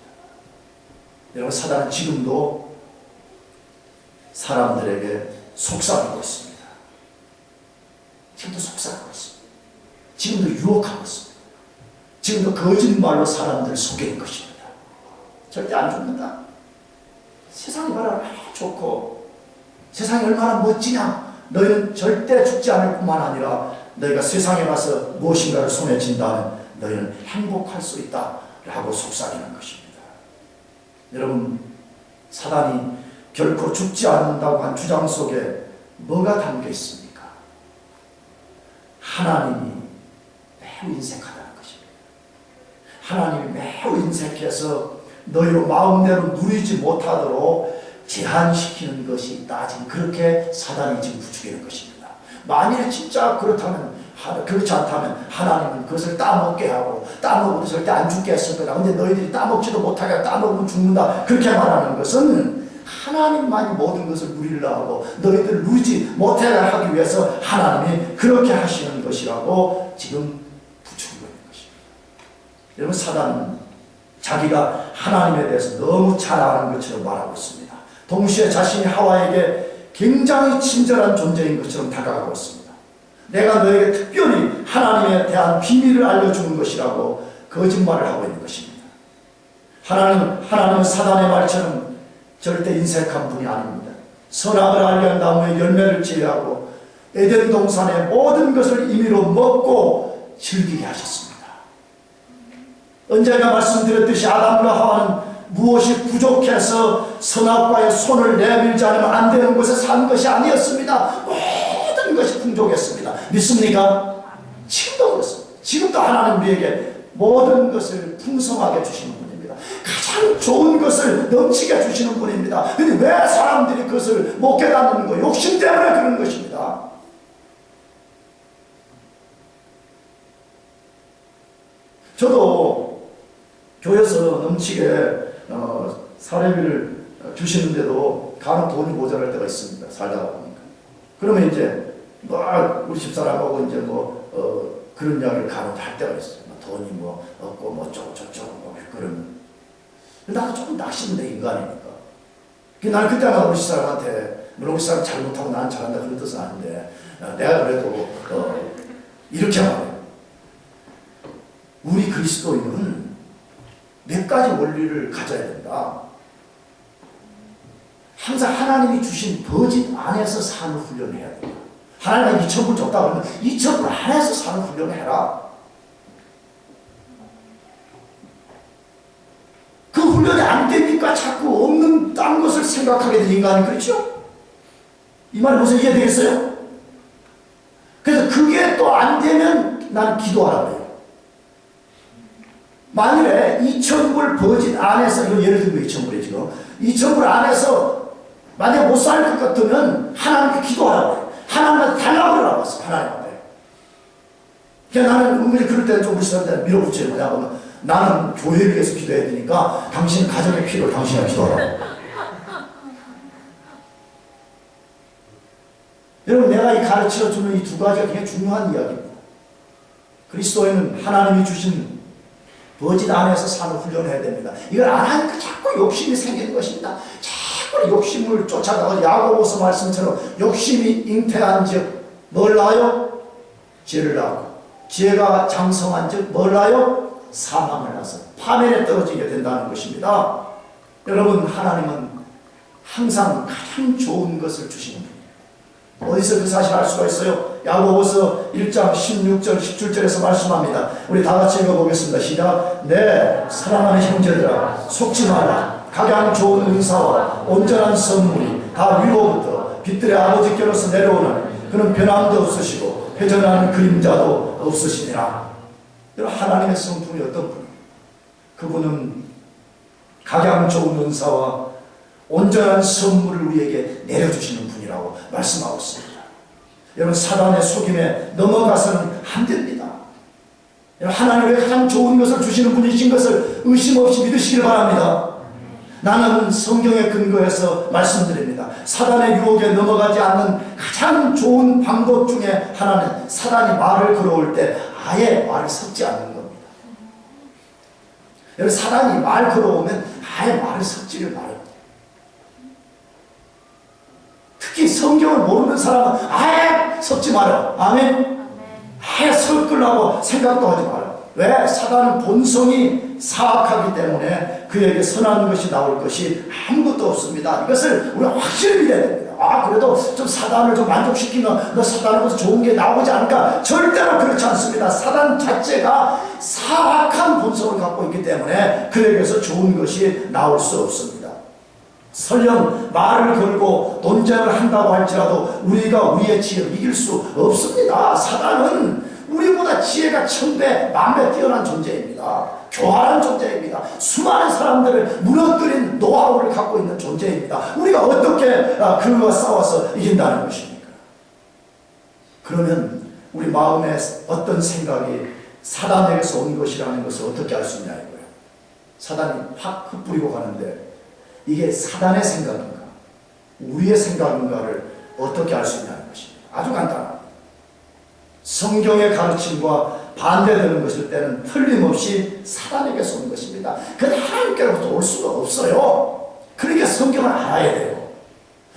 여러분, 사단은 지금도 사람들에게 속삭이고 있습니다. 지금도 속삭이고 있습니다. 지금도 유혹하고 있습니다. 지금도 거짓말로 사람들을 속이는 것입니다. 절대 안 죽는다. 세상이 얼마나 좋고 세상이 얼마나 멋지냐. 너희는 절대 죽지 않을 뿐만 아니라 너희가 세상에 가서 무엇인가를 손에 쥔다면 너희는 행복할 수 있다 라고 속삭이는 것입니다. 여러분, 사단이 결코 죽지 않는다고 한 주장 속에 뭐가 담겨 있습니까? 하나님이 매우 인색하다는 것입니다. 하나님이 매우 인색해서 너희로 마음대로 누리지 못하도록 제한시키는 것이 있다. 지금 그렇게 사단이 지금 부추기는 것입니다. 만일에 진짜 그렇다면, 그렇지 않다면 하나님은 그것을 따먹게 하고 따먹으면 절대 안 죽게 했을 거다. 근데 너희들이 따먹지도 못하게 따먹으면 죽는다. 그렇게 말하는 것은 하나님만이 모든 것을 누리려 하고 너희들 누리지 못하게 하기 위해서 하나님이 그렇게 하시는 것이라고 지금 부추기고 있는 것입니다. 여러분, 사단은 자기가 하나님에 대해서 너무 잘 아는 것처럼 말하고 있습니다. 동시에 자신이 하와에게 굉장히 친절한 존재인 것처럼 다가가고 있습니다. 내가 너에게 특별히 하나님에 대한 비밀을 알려주는 것이라고 거짓말을 하고 있는 것입니다. 하나님은 사단의 말처럼 절대 인색한 분이 아닙니다. 선악을 알게 한 나무의 열매를 제외하고 에덴 동산의 모든 것을 임의로 먹고 즐기게 하셨습니다. 언제나 말씀드렸듯이 아담과 하와는 무엇이 부족해서 선악과의 손을 내밀지 않으면 안 되는 곳에 산 것이 아니었습니다. 모든 것이 풍족했습니다. 믿습니까? 지금도 그렇습니다. 지금도 하나님 우리에게 모든 것을 풍성하게 주시는 분입니다. 가장 가장 좋은 것을 넘치게 주시는 분입니다. 근데 왜 사람들이 그것을 못 깨닫는 거예요? 욕심 때문에 그런 것입니다. 저도 교회에서 넘치게 사례비를 주시는데도 간혹 돈이 모자랄 때가 있습니다. 살다가 보니까. 그러면 이제 우리 집사람하고 이제 그런 이야기를 간혹 할 때가 있어요. 돈이 없고 저쩌고 그런. 나도 조금 낙심돼 인간이니까. 나는 그때마다 우리 집사람한테 물론 우리 집사람 잘못하고 나는 잘한다 그런 뜻은 아닌데 내가 그래도 이렇게 말해요. 우리 그리스도인은 몇 가지 원리를 가져야 된다. 항상 하나님이 주신 버짓 안에서 사는 훈련을 해야 된다. 하나님이 2,000불 줬다 그러면 2,000불 안에서 사는 훈련을 해라. 그 훈련이 안 되니까 자꾸 없는 딴 것을 생각하게 된 인간이 그렇죠? 이 말이 무슨 이해되겠어요? 그래서 그게 또 안 되면 나는 기도하라 그래요. 만일에 2,000불 버짓 안에서, 이거 예를 들면 2,000불이 지금 2,000불 안에서 만약에 못 살 것 같으면 하나님께 기도하라고 해요. 하나님한테 달라고 그러라고 했어. 하나님 앞에. 그러니까 나는 은근히 그럴 때는 좀 우리 사람한테 밀어붙여요. 뭐냐면 나는 교회를 위해서 기도해야 되니까 당신 가정의 필요를 당신이 기도하라고. 여러분 내가 이 가르쳐주는 이 두 가지가 굉장히 중요한 이야기입니다. 그리스도에는 하나님이 주신 버짓 안에서 사는 훈련을 해야 됩니다. 이걸 안 하니까 자꾸 욕심이 생기는 것입니다. 자꾸 욕심을 쫓아가고 야고보서 말씀처럼 욕심이 잉태한 즉 뭘 낳아요? 죄를 낳고 죄가 장성한 즉 뭘 낳아요? 사망을 낳아서 파멸에 떨어지게 된다는 것입니다. 여러분 하나님은 항상 가장 좋은 것을 주시는 분이에요. 어디서 그 사실을 알 수가 있어요? 야고보서 1장 16절 17절에서 말씀합니다. 우리 다 같이 읽어보겠습니다. 시작. 네 사랑하는 형제들아 속지 마라. 가장 좋은 은사와 온전한 선물이 다 위로부터 빛들의 아버지께로서 내려오는 그는 변함도 없으시고 회전하는 그림자도 없으시니라. 하나님의 성품이 어떤 분이에요? 그분은 가장 좋은 은사와 온전한 선물을 우리에게 내려주시는 분이라고 말씀하고 있습니다. 여러분 사단의 속임에 넘어가서는 안 됩니다. 여러분 하나님의 가장 좋은 것을 주시는 분이신 것을 의심 없이 믿으시길 바랍니다. 나는 성경에 근거해서 말씀드립니다. 사단의 유혹에 넘어가지 않는 가장 좋은 방법 중에 하나는 사단이 말을 걸어올 때 아예 말을 섞지 않는 겁니다. 여러분 사단이 말 걸어오면 아예 말을 섞지를 말아요. 특히 성경을 모르는 사람은 아예 섞지 말아요. 아멘? 아예 섞으려고 생각도 하지 말아요. 왜? 사단은 본성이 사악하기 때문에 그에게 선한 것이 나올 것이 아무것도 없습니다. 이것을 우리가 확실히 믿어야 됩니다. 그래도 좀 사단을 좀 만족시키면 너 사단으로서 좋은 게 나오지 않을까? 절대로 그렇지 않습니다. 사단 자체가 사악한 본성을 갖고 있기 때문에 그에게서 좋은 것이 나올 수 없습니다. 설령 말을 걸고 논쟁을 한다고 할지라도 우리가 우리의 지혜로 이길 수 없습니다. 사단은 우리보다 지혜가 1000배, 10,000배 뛰어난 존재입니다. 교활한 존재입니다. 수많은 사람들을 무너뜨린 노하우를 갖고 있는 존재입니다. 우리가 어떻게 그와 싸워서 이긴다는 것입니까? 그러면 우리 마음에 어떤 생각이 사단에게서 온 것이라는 것을 어떻게 알 수 있냐 이거예요. 사단이 확 흩뿌리고 가는데 이게 사단의 생각인가 우리의 생각인가를 어떻게 알 수 있냐는 것입니다. 아주 간단합니다. 성경의 가르침과 반대되는 것일 때는 틀림없이 사단에게서 온 것입니다. 그런데 하나님께로부터 올 수가 없어요. 그러니까 성경을 알아야 돼요.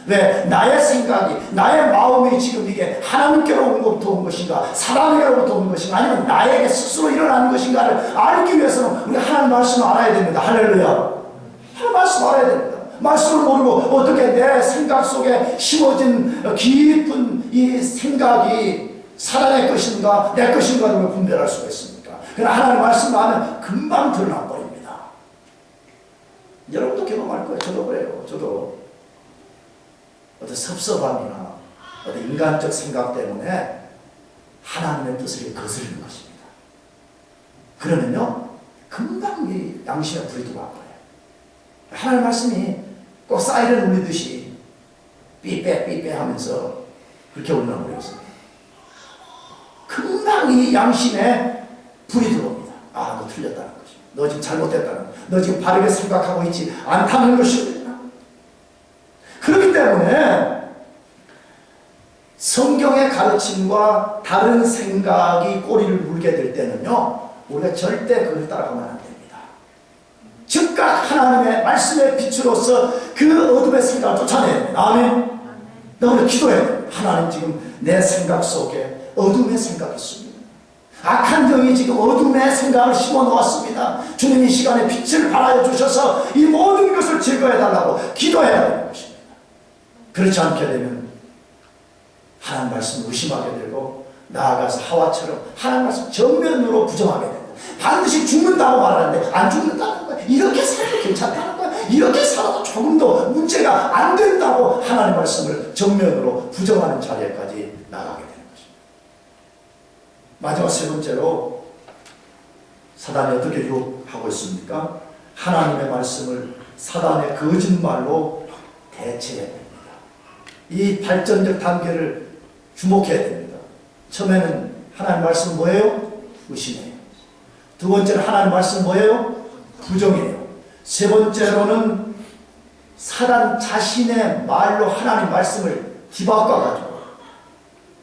왜? 나의 생각이, 나의 마음이 지금 이게 하나님께로부터 온 것인가, 사단에게로부터 온 것인가, 아니면 나에게 스스로 일어나는 것인가를 알기 위해서는 우리가 하나님 말씀을 알아야 됩니다. 할렐루야. 하나님 말씀 알아야 됩니다. 말씀을 모르고 어떻게 내 생각 속에 심어진 깊은 이 생각이 사단의 것인가 내 것인가를 분별할 수가 있습니까? 그러나 하나님 말씀 안에 금방 드러나 버립니다. 여러분도 경험할 거예요. 저도 그래요. 저도 어떤 섭섭함이나 어떤 인간적 생각 때문에 하나님의 뜻을 거스르는 것입니다. 그러면요 금방 이 양심에 불이 들어와 버려요. 하나님 말씀이 꼭 사이렌 울리듯이 삐빼 하면서 그렇게 울리나 모르겠어요. 금방 이 양심에 불이 들어옵니다. 아, 너 틀렸다는 것이. 너 지금 잘못됐다는 것. 너 지금 바르게 생각하고 있지 않다는 것입니다. 그렇기 때문에 성경의 가르침과 다른 생각이 꼬리를 물게 될 때는요, 우리가 절대 그걸 따라가면 안 됩니다. 즉각 하나님의 말씀의 빛으로서 그 어둠의 생각을 쫓아내야 됩니다. 아멘. 너무 기도해야 됩니다. 하나님, 지금 내 생각 속에 어둠의 생각이 있습니다. 악한 영이 지금 어둠의 생각을 심어 놓았습니다. 주님, 이 시간에 빛을 발하여 주셔서 이 모든 것을 제거해 달라고 기도해야 되는 것입니다. 그렇지 않게 되면 하나님 말씀을 의심하게 되고, 나아가서 하와처럼 하나님 말씀 정면으로 부정하게 됩니다. 반드시 죽는다고 말하는데 안 죽는다는 거야. 이렇게 살아도 괜찮다는 거야. 이렇게 살아도 조금 더 문제가 안 된다고 하나님 말씀을 정면으로 부정하는 자리까지 나가게 되는 것입니다. 마지막 세 번째로 사단이 어떻게 유혹하고 있습니까? 하나님의 말씀을 사단의 거짓말로 대체해야 됩니다. 이 발전적 단계를 주목해야 됩니다. 처음에는 하나님 말씀 뭐예요? 의심이에요. 두 번째는 하나님 말씀 뭐예요? 부정이에요. 세 번째로는 사단 자신의 말로 하나님 말씀을 뒤바꿔가지고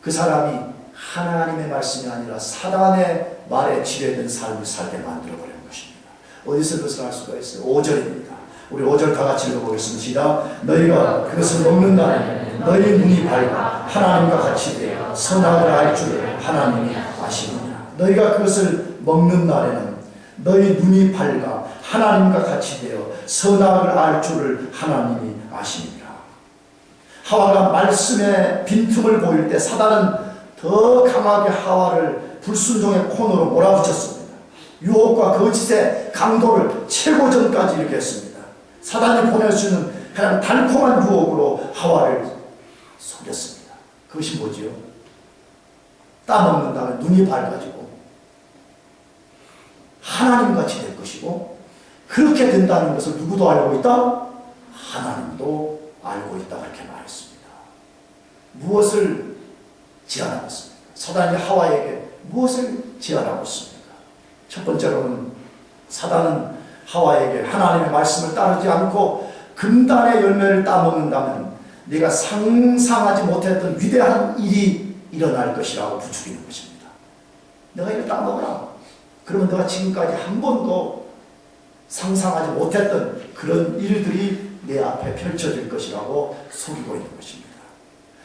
그 사람이 하나님의 말씀이 아니라 사단의 말에 지배된 삶을 살게 만들어버리는 것입니다. 어디서 그것을 할 수가 있어요? 5절입니다. 우리 5절 다 같이 읽어보겠습니다. 시작. 너희가 그것을 먹는다면 너희 눈이 밝아 하나님과 같이 되어 선악을 알 줄을 하나님이 아시느니라. 너희가 그것을 먹는 날에는 너희 눈이 밝아 하나님과 같이 되어 선악을 알 줄을 하나님이 아시느니라. 하와가 말씀에 빈틈을 보일 때 사단은 더 강하게 하와를 불순종의 코너로 몰아붙였습니다. 유혹과 거짓의 강도를 최고점까지 이렇게 했습니다. 사단이 보낼 수 있는 그냥 달콤한 유혹으로 하와를 속였습니다. 그것이 뭐지요? 따먹는 다음에 눈이 밝아지고 하나님같이 될 것이고, 그렇게 된다는 것을 누구도 알고 있다? 하나님도 알고 있다. 그렇게 말했습니다. 무엇을 제안하고 있습니까? 사단이 하와에게 무엇을 제안하고 있습니까? 첫 번째로는 사단은 하와에게 하나님의 말씀을 따르지 않고 금단의 열매를 따먹는다면 네가 상상하지 못했던 위대한 일이 일어날 것이라고 부추기는 것입니다. 내가 이걸 따먹으라. 그러면 내가 지금까지 한 번도 상상하지 못했던 그런 일들이 내 앞에 펼쳐질 것이라고 속이고 있는 것입니다.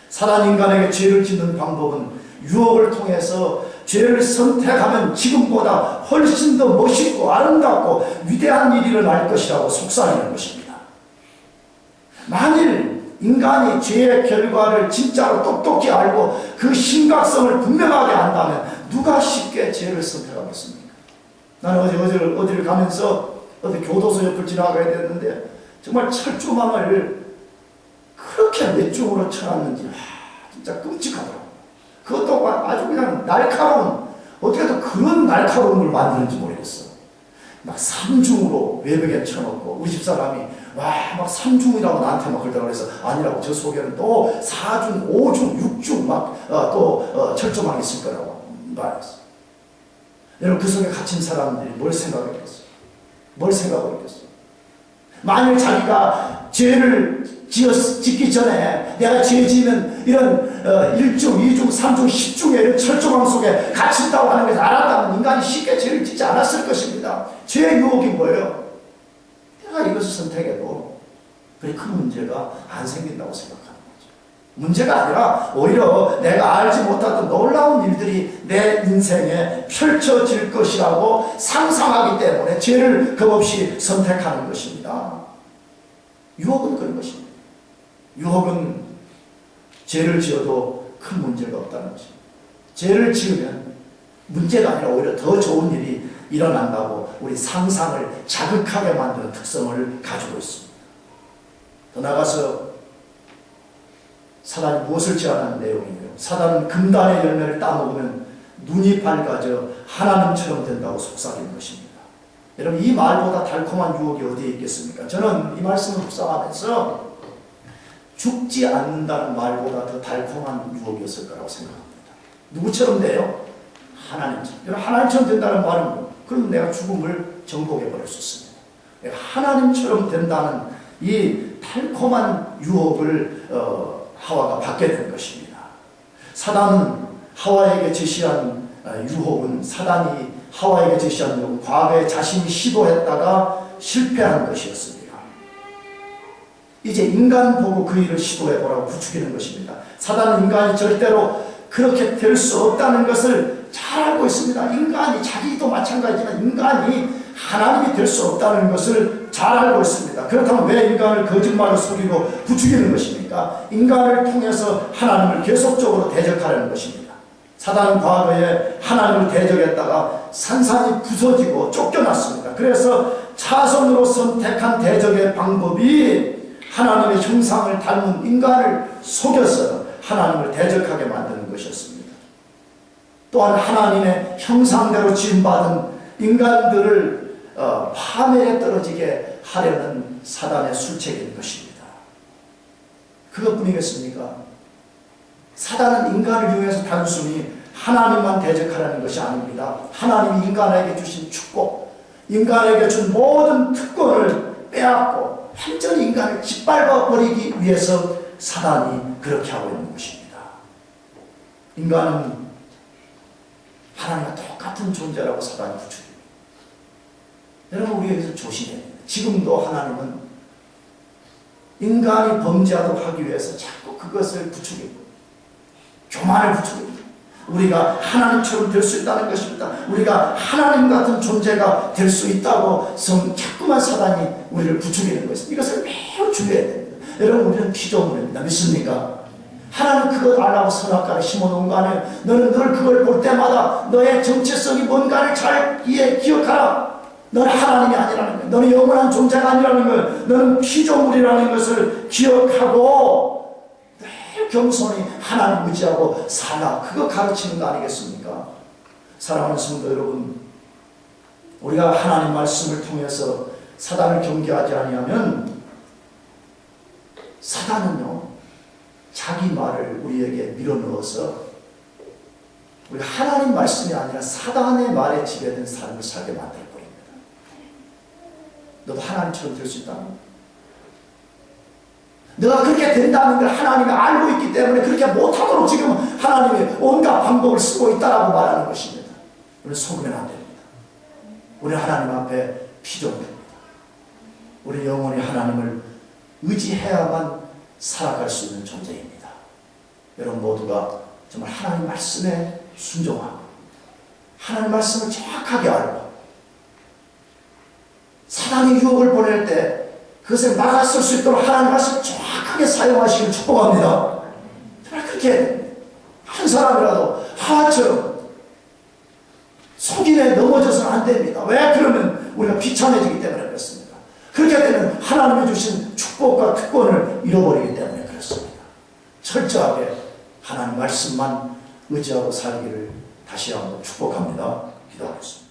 사단 인간에게 죄를 짓는 방법은 유혹을 통해서 죄를 선택하면 지금보다 훨씬 더 멋있고 아름답고 위대한 일이 일어날 것이라고 속삭이는 것입니다. 만일 인간이 죄의 결과를 진짜로 똑똑히 알고 그 심각성을 분명하게 안다면 누가 쉽게 죄를 선택하겠습니까? 나는 어디를 가면서 어디 교도소 옆을 지나가야 되는데 정말 철조망을 그렇게 몇 중으로 쳐놨는지 진짜 끔찍하더라고요. 그것도 아주 그냥 날카로운, 어떻게 또 그런 날카로운 걸 만드는지 모르겠어. 막 3중으로 외벽에 쳐놓고 우리 집사람이 막 3중이라고 나한테 막 그러다고 그래서 아니라고, 저 속에는 또 4중, 5중, 6중 막 또 철조망이 있을 거라고 말했어. 여러분, 그 속에 갇힌 사람들이 뭘 생각했겠어? 뭘 생각하고 있겠어? 만일 자기가 죄를 짓기 전에 내가 죄 지으면 이런 1중, 2중, 3중, 10중의 이런 철조망 속에 갇힌다고 하는 것을 알았다면 인간이 쉽게 죄를 짓지 않았을 것입니다. 죄의 유혹이 뭐예요? 내가 이것을 선택해도 그래 큰 문제가 안 생긴다고 생각하는 거죠. 문제가 아니라 오히려 내가 알지 못하던 놀라운 일들이 내 인생에 펼쳐질 것이라고 상상하기 때문에 죄를 겁없이 선택하는 것입니다. 유혹은 그런 것입니다. 유혹은 죄를 지어도 큰 문제가 없다는 것입니다. 죄를 지으면 문제가 아니라 오히려 더 좋은 일이 일어난다고 우리 상상을 자극하게 만드는 특성을 가지고 있습니다. 더 나아가서 사단이 무엇을 제안하는 내용이에요? 사단은 금단의 열매를 따먹으면 눈이 밝아져 하나님처럼 된다고 속삭이는 것입니다. 여러분, 이 말보다 달콤한 유혹이 어디에 있겠습니까? 저는 이 말씀을 묵상하면서 죽지 않는다는 말보다 더 달콤한 유혹이었을 거라고 생각합니다. 누구처럼 돼요? 하나님처럼. 여러분, 하나님처럼 된다는 말은 뭐? 그럼 내가 죽음을 정복해 버릴 수 있습니다. 내가 하나님처럼 된다는 이 달콤한 유혹을 하와가 받게 된 것입니다. 사단은 하와에게 제시한 유혹은 사단이 하와에게 제시한 유혹은 과거에 자신이 시도했다가 실패한 것이었습니다. 이제 인간 보고 그 일을 시도해보라고 부추기는 것입니다. 사단은 인간이 절대로 그렇게 될 수 없다는 것을 잘 알고 있습니다. 인간이, 자기도 마찬가지지만 인간이 하나님이 될 수 없다는 것을 잘 알고 있습니다. 그렇다면 왜 인간을 거짓말로 속이고 부추기는 것입니까? 인간을 통해서 하나님을 계속적으로 대적하려는 것입니다. 사단은 과거에 하나님을 대적했다가 산산이 부서지고 쫓겨났습니다. 그래서 차선으로 선택한 대적의 방법이 하나님의 형상을 닮은 인간을 속여서 하나님을 대적하게 만드는 것이었습니다. 또한 하나님의 형상대로 지음받은 인간들을 파멸에 떨어지게 하려는 사단의 술책인 것입니다. 그것뿐이겠습니까? 사단은 인간을 이용해서 단순히 하나님만 대적하라는 것이 아닙니다. 하나님이 인간에게 주신 축복, 인간에게 준 모든 특권을 빼앗고 완전히 인간을 짓밟아 버리기 위해서 사단이 그렇게 하고 있는 것입니다. 인간은 하나님과 똑같은 존재라고 사단이 부추깁니다. 여러분, 우리 여기서 조심해야 됩니다. 지금도 하나님은 인간이 범죄하도록 하기 위해서 자꾸 그것을 부추기고 교만을 부추깁니다. 우리가 하나님처럼 될 수 있다는 것입니다. 우리가 하나님 같은 존재가 될 수 있다고 자꾸만 사단이 우리를 부추기는 것입니다. 이것을 매우 주의해야 됩니다. 여러분, 우리는 피조물입니다. 믿습니까? 하나님 그것 알라고 선악과를 심어놓은 거 아니에요. 너는 늘 그걸 볼 때마다 너의 정체성이 뭔가를 잘 기억하라. 너는 하나님이 아니라는 거예요. 너는 영원한 존재가 아니라는 거예요. 너는 피조물이라는 것을 기억하고 늘 겸손히 하나님 의지하고 살아. 그거 가르치는 거 아니겠습니까? 사랑하는 성도 여러분, 우리가 하나님 말씀을 통해서 사단을 경계하지 아니하면 사단은요, 자기 말을 우리에게 밀어넣어서 우리가 하나님 말씀이 아니라 사단의 말에 지배된 삶을 살게 만들 거입니다. 너도 하나님처럼 될 수 있다. 너가 그렇게 된다는 걸 하나님이 알고 있기 때문에 그렇게 못하도록 지금 하나님이 온갖 방법을 쓰고 있다라고 말하는 것입니다. 우리는 속으면 안 됩니다. 우리는 하나님 앞에 피조물입니다. 우리 영원히 하나님을 의지해야만 살아갈 수 있는 존재입니다. 여러분 모두가 정말 하나님 말씀에 순종하고 하나님 말씀을 정확하게 알고 사단의 유혹을 보낼 때 그것을 막아설 수 있도록 하나님 말씀을 정확하게 사용하시길 축복합니다. 정말 그렇게 한 사람이라도 하와처럼 속임에 넘어져서는 안 됩니다. 왜? 그러면 우리가 비참해지기 때문에 그렇습니다. 그렇게 되면 하나님이 주신 축복과 특권을 잃어버리기 때문에 그렇습니다. 철저하게 하나님 말씀만 의지하고 살기를 다시 한번 축복합니다. 기도하겠습니다.